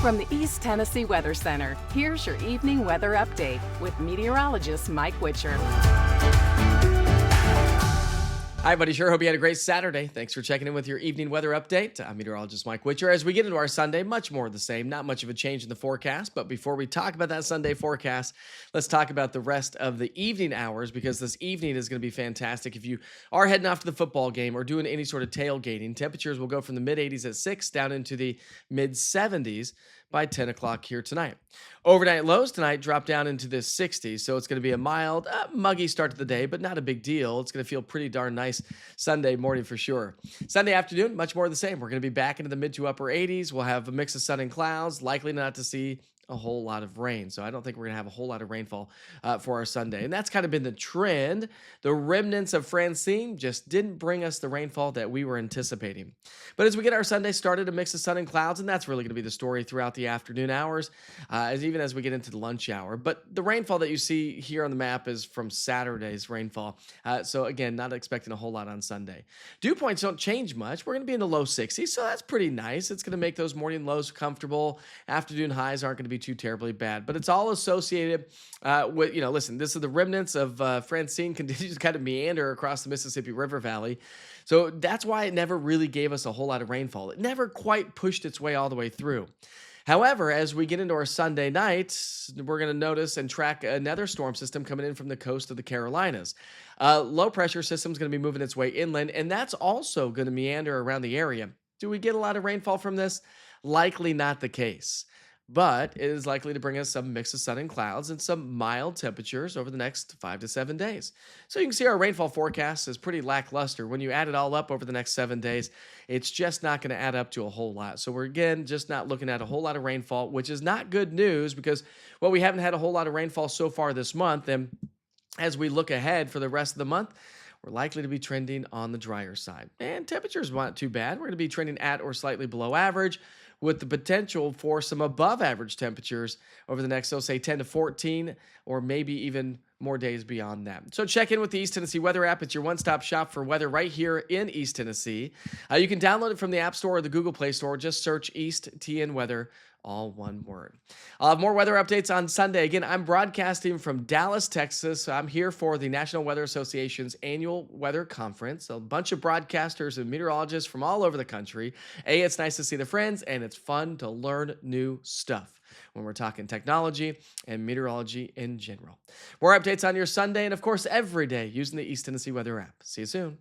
From the East Tennessee Weather Center, here's your evening weather update with meteorologist Mike Witcher. Hi, buddy. Sure hope you had a great Saturday. Thanks for checking in with your evening weather update. I'm meteorologist Mike Witcher. As we get into our Sunday, much more of the same. Not much of a change in the forecast. But before we talk about that Sunday forecast, let's talk about the rest of the evening hours because this evening is going to be fantastic. If you are heading off to the football game or doing any sort of tailgating, temperatures will go from the mid 80s at 6 down into the mid 70s by 10 o'clock here tonight. Overnight lows tonight drop down into the 60s, so it's going to be a mild, muggy start to the day, but not a big deal. It's going to feel pretty darn nice Sunday morning for sure. Sunday afternoon, much more of the same. We're going to be back into the mid to upper 80s. We'll have a mix of sun and clouds, likely not to see a whole lot of rain. So I don't think we're going to have a whole lot of rainfall for our Sunday. And that's kind of been the trend. The remnants of Francine just didn't bring us the rainfall that we were anticipating. But as we get our Sunday started, a mix of sun and clouds, and that's really going to be the story throughout the afternoon hours, even as we get into the lunch hour. But the rainfall that you see here on the map is from Saturday's rainfall. So again, not expecting a whole lot on Sunday. Dew points don't change much. We're going to be in the low 60s, so that's pretty nice. It's going to make those morning lows comfortable. Afternoon highs aren't going to be too terribly bad, but it's all associated with, listen, this is the remnants of Francine continues to kind of meander across the Mississippi River Valley. So that's why it never really gave us a whole lot of rainfall. It never quite pushed its way all the way through. However, as we get into our Sunday night, we're going to notice and track another storm system coming in from the coast of the Carolinas. Low pressure system is going to be moving its way inland, and that's also going to meander around the area. Do we get a lot of rainfall from this? Likely not the case. But it is likely to bring us some mix of sun and clouds and some mild temperatures over the next 5 to 7 days. So you can see our rainfall forecast is pretty lackluster. When you add it all up over the next 7 days, it's just not going to add up to a whole lot. So we're, again, just not looking at a whole lot of rainfall, which is not good news because, well, we haven't had a whole lot of rainfall so far this month. And as we look ahead for the rest of the month, we're likely to be trending on the drier side. And temperatures aren't too bad. We're going to be trending at or slightly below average, with the potential for some above average temperatures over the next, say 10 to 14, or maybe even more days beyond that. So check in with the East Tennessee Weather app. It's your one-stop shop for weather right here in East Tennessee. You can download it from the App Store or the Google Play Store. Just search East TN Weather, all one word. I'll have more weather updates on Sunday. Again, I'm broadcasting from Dallas, Texas. I'm here for the National Weather Association's annual weather conference. A bunch of broadcasters and meteorologists from all over the country. It's nice to see the friends, and it's fun to learn new stuff when we're talking technology and meteorology in general. More updates on your Sunday and, of course, every day using the East Tennessee Weather app. See you soon.